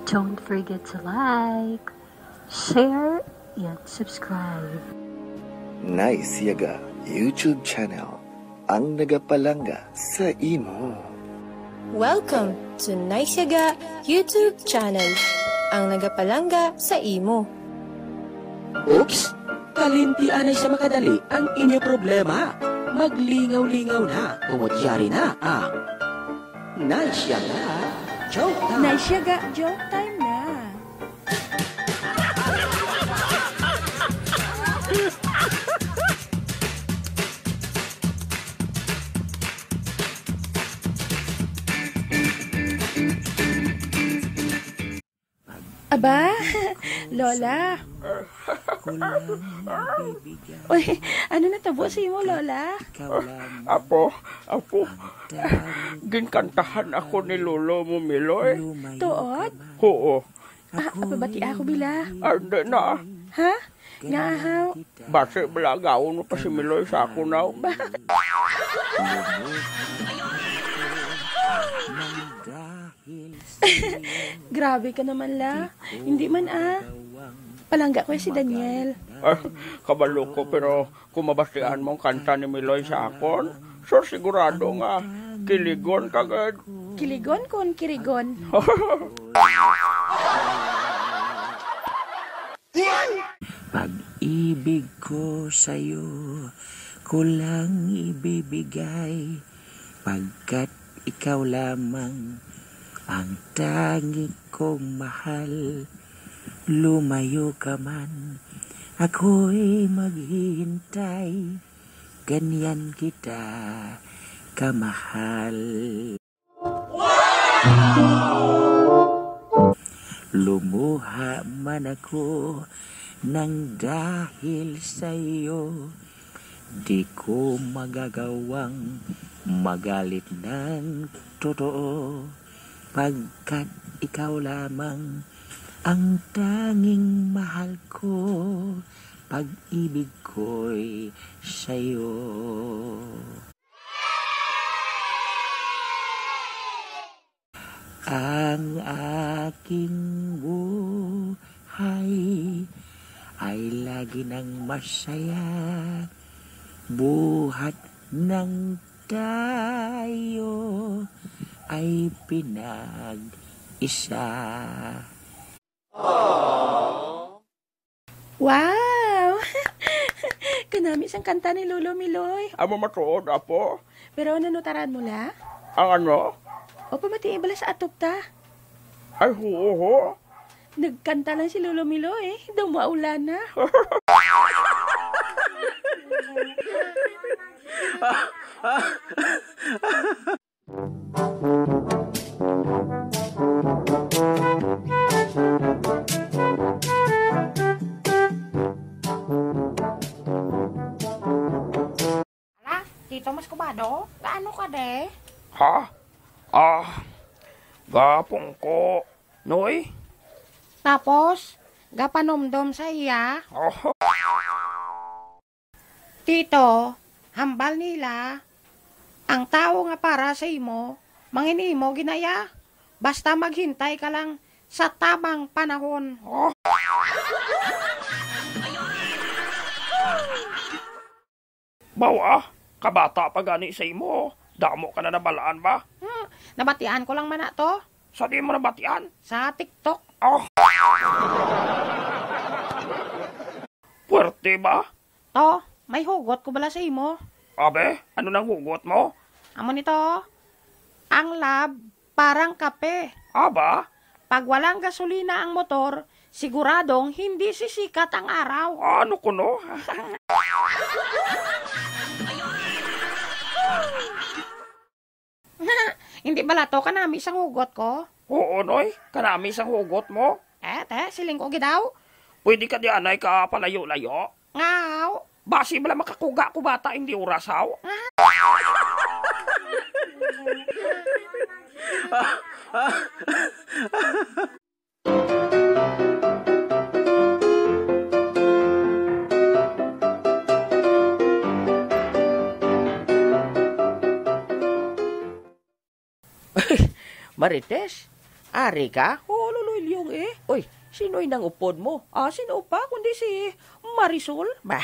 Don't forget to like, share, and subscribe. Nice Yaga YouTube channel ang nagapalanga sa imo. Welcome to Nice Yaga YouTube channel, ang nagapalanga sa imo. Oops! Kalintian ay sa makadali ang inyo problema. Maglingaw-lingaw na, umutyari na ang Nice Yaga Joke Time. Nice Yaga Joke Time na. Aba, Lola. Uy, ano natabo sa imo, Lola? Apo, ginkantahan ako ni Lolo mo, Miloy. Tuod? Oo. Apa bati ako bila? Hindi na. Ha? Nga ahaw? Base balagaon mo pa si Miloy sa ako na. Grabe ka naman la. Hindi man Palangga ko si Daniel. Kabalo ko, pero kung mabastian mong kanta ni Miloy sa akon, so sigurado nga, kiligon kagad. Kiligon kon kirigon. Pag-ibig ko sa'yo, kulang ibibigay, pagkat ikaw lamang ang tangi kong mahal. Lumayo ka man, ako'y maghihintay, ganyan kita kamahal. Lumuha man ako nang dahil sa'yo, di ko magagawang magalit ng totoo, pagkat ikaw lamang ang tanging mahal ko, pag-ibig ko'y sa'yo. Ang aking buhay ay lagi nang masaya, buhat ng tayo ay pinag-isa. Wow! Kanami sang kanta ni Lolo Miloy. Amo matuod, apo. Pero nanutaran mo la? Ang ano? O pamati ibala sa atop ta? Ay, ho. Nagkanta lang si Lolo Miloy. Daw maulan na. Tito Mas Kubado, gaano ka de? Ha? Gapong ko. Noy? Tapos, gapanomdom sa iya. Oh. Tito, hambal nila, ang tao nga para sa imo, manginimo ginaya, basta maghintay ka lang sa tamang panahon. Oh. Bawa, kabata pa gani sa imo. Damo ka na nabalaan ba? Nabatian ko lang man na to. Sa di mo nabatian? Sa TikTok. Oh. Puwerte ba? To, may hugot ko bala sa imo. Abe, ano nang hugot mo? Amo nito, ang lab parang kape. Aba? Pag walang gasolina ang motor, siguradong hindi sisikat ang araw. Ano ko no? Hindi bala to kanami sang hugot ko? Oo, Noy. Kanami sang hugot mo. Siling ko gidaw. Pwede ka di anay ka palayo-layo. Ngaw. Basi bala makakuga ko bata hindi urasaw. Marites, Ari ka? Oo, Lolo Ilyong eh. Uy, sino'y nang upod mo? Sino pa kundi si Marisol? Ba?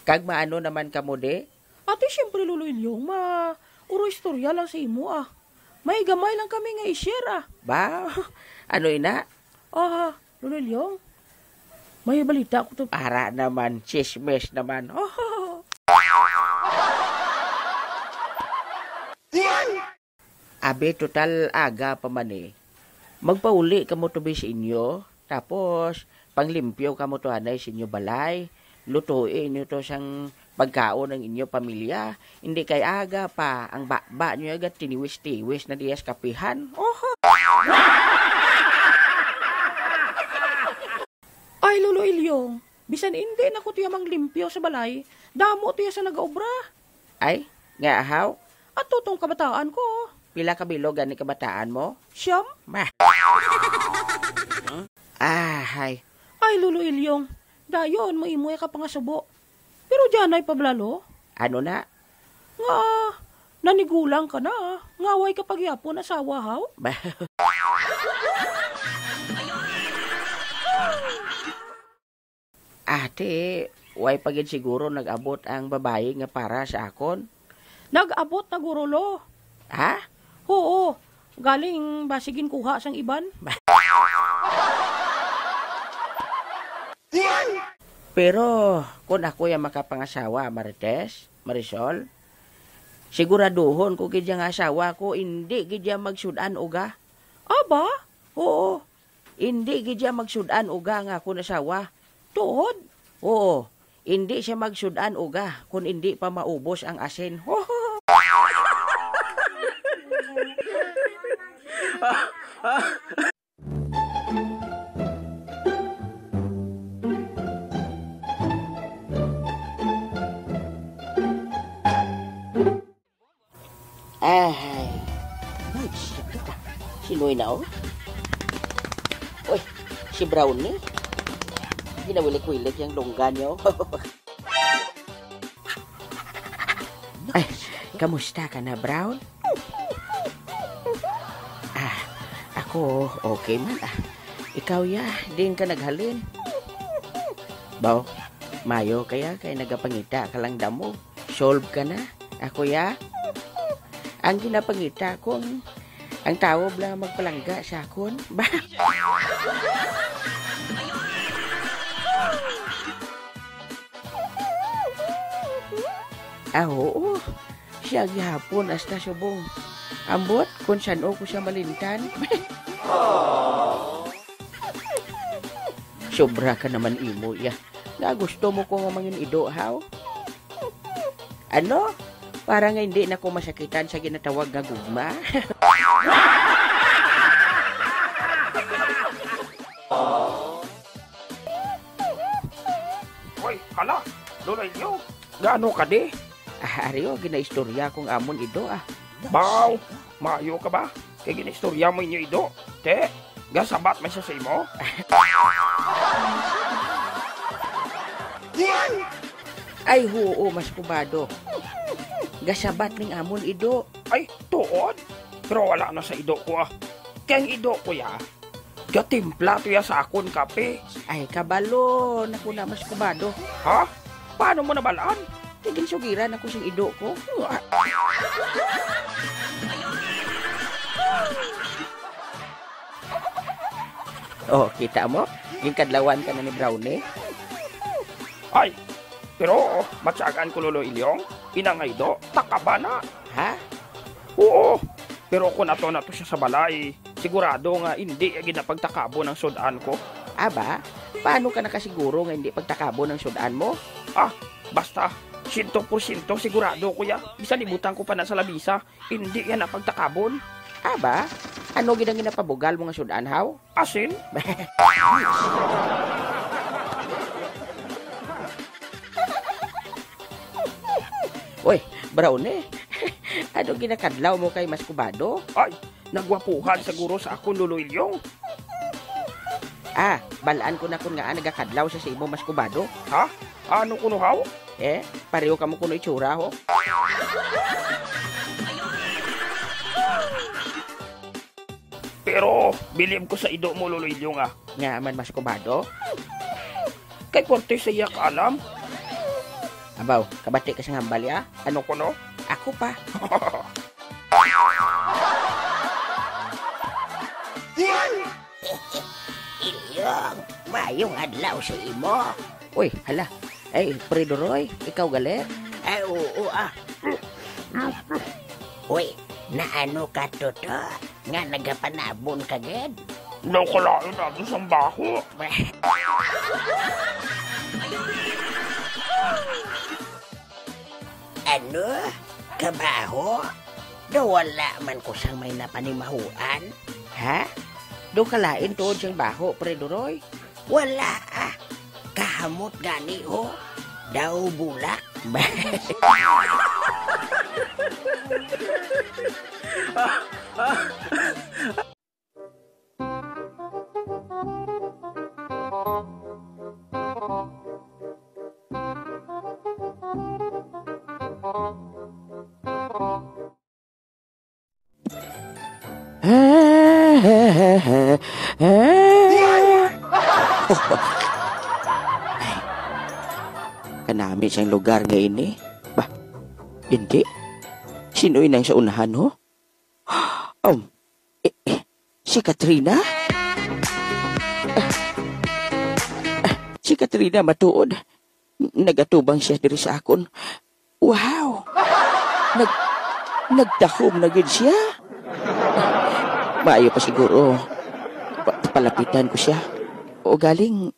Kag maano naman ka mo de? Ate, siyempre Lolo Ilyong, uro istorya lang sa imo May gamay lang kami nga i-share Ba? Ano ina? Lolo Ilyong, may balita ko to. Para naman, chismes naman. Abi, total aga pa man eh. Magpauli ka mo to sa inyo, tapos panglimpyo ka mo to anay sa inyo balay, lutuin nyo to siyang pagkaon ng inyo pamilya. Hindi kay aga pa, ang bakba nyo agad tiniwis-tiwis na diyas kapihan. Ay, Lolo Ilyong, bisan hindi na ko tiya manglimpyo sa balay, damo tiya sa nag-obra. Ay, nga ahaw, At tutong kabataan ko, pila ka bilog gani kabataan mo? siyam. Ma. Hay. Ay, Lolo Ilyong, dayon mo imoy ka pangasubo. Pero diyan ay pablalo. Ano na? Nga, nanigulang ka na. Ngaway ka pagyapon asawa haw. Ba? Ate, way pagin siguro nag-abot ang babae nga para sa akon. Nag-abot na gurolo. Ha? Oo, galing basigin kuha sang iban. Pero kung ako yung makapangasawa, Marites, Marisol, siguraduhon ko gidya nga asawa ko, hindi gidya magsudan uga. Aba? Oo. Hindi gidya magsudan uga nga ako nasawa. Tuod? Oo, hindi siya magsudan uga kung hindi pa maubos ang asin. Ay, sinoy na oh? Uy, si Brownie. Ginawilik-wilik yung longga niyo. Ay, kamusta ka na, Brown? Ako, okay man. Ikaw ya, din ka naghalin. Baw, mayo kaya kay nagapangita ka lang damo. Solve ka na. Ako ya, ang ginapangita kong ang tao bla magpalangga sa akon. Ba? Oo. Siya gihapon hasta subong. Ambot kung saan ko siya malintan. Sobra ka naman imo ya. Na gusto mo ko nga mangin ido haw? Ano? Para nga hindi na ko masakitan sa ginatawag nga gugma. Hoy, hala, Lolo Ilyo, gaano ka di? Ariyo, ginaistorya kong amon ido Baw, maayo ka ba? Kaya ginaistorya mo inyo ido. Te, gasabat may sa imo? Ay, huo, mas kubado. Gasabat ning amon ido. Ay, tuod. Pero wala na sa ido ko Kaya ang ido ko gatimpla to ya sa akon kape. Ay, kabalo, naku na mas kubado. Ha? Paano mo nabalaan? Tigin sugiran ako siyang ido ko. Oh, kita mo? Yung kadlawan ka na ni Brownie. Ay, pero matsagaan ko Lolo Ilyong. Inangay do, takaba na. Ha? Oo, pero kung nato siya sa balay, sigurado nga hindi ginapagtakabo ng sudan ko. Aba, paano ka nakasiguro nga hindi pagtakabo ng sudan mo? Basta 100% sigurado ko Bisan libutan ko pa na sa labisa, hindi yan napagtakabon. Aba, ano ginapabugal mo nga sudan haw? Asin? Uy, Brownie, ano ginakadlaw mo kay mas kubado? Ay, nagwapuhan siguro sa akong Lolo Ilyong. Balaan ko na kun nga nagakadlaw sa imo mas kubado. Ha? Ano kuno haw? Pareho ka mo kuno itsura ho. Pero bilib ko sa ido mo Lolo Ilyong Nga man mas kubado. Kay porte sa iyak alam. Abaw, kabati ka sa hambal ya? Ano kuno? Ako pa. Ilyong, mayong adlaw sa imo. Uy, hala. Predoroy, ikaw galit? Oo. Uy, naano ka toto? Nga nagapanabon ka ged? Nakalain natin sa baho. Ano? Kabaho? Do wala man ko sang may napanimahuan? Ha? Do kalain tuod siyang baho, Predoroy? Wala Kahamot gani ho. Daw bulak. Kanami siyang lugar ngayon eh. Bah, hindi. Sino inang sa unahan ho? Si Katrina? Si Katrina matuod. Nagatubang siya diri sa akon. Wow! Nagdahom na gid siya. Maayo pa siguro. Palapitan ko siya. O galing,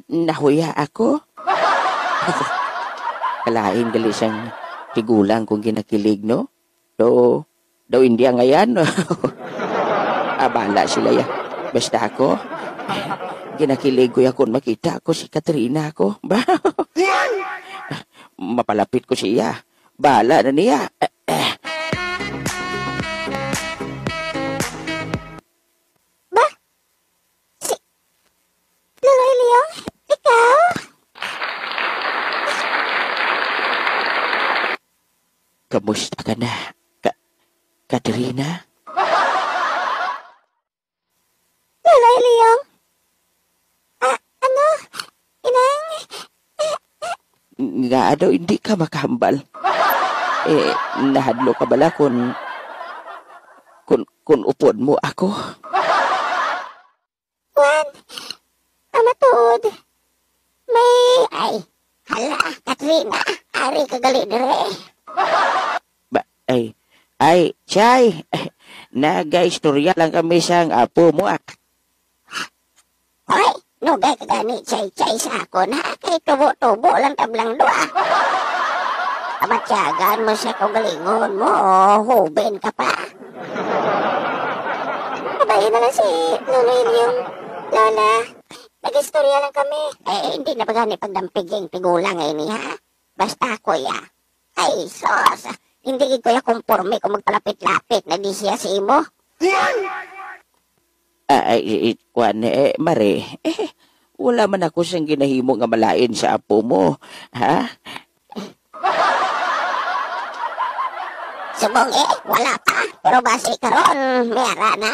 nahuya ako. Kalain gali siyang tigulang kung ginakilig, no? Daw hindi ngayon. Abala sila ya. Basta ako, ginakilig ko yakon makita ako si Katrina ako. Mapalapit ko siya. Bala na niya. Lolo Ilyong, ikaw? Kamusta ka na, Katrina? Lolo Ilyong? Ano? Inang? Nga daw hindi ka makahambal. Nahadlo ka bala kung upod mo ako? Juan, amatuod. Hala, Katrina, ari ka gali dire. Chay, naga-istorya lang kami sang apo mo Hoy, nugay ka gani, chay sa ako na. Kay tubo-tubo lang tablang doa. Amatyagan mo sa kagalingon mo, huben ka pa. Kabayin na lang si Lolo Ilyong. Lola, nag-istorya lang kami. Hindi na ba gani pagdampiging tigulang ini ha? Basta ako ya. Ay, sos. Hindi ko ya kumporme kung magpalapit-lapit na di siya si imo. Mare, wala man ako siyang ginahimo nga malain sa apo mo, ha? Subong wala pa. Pero basi karon, mayara na.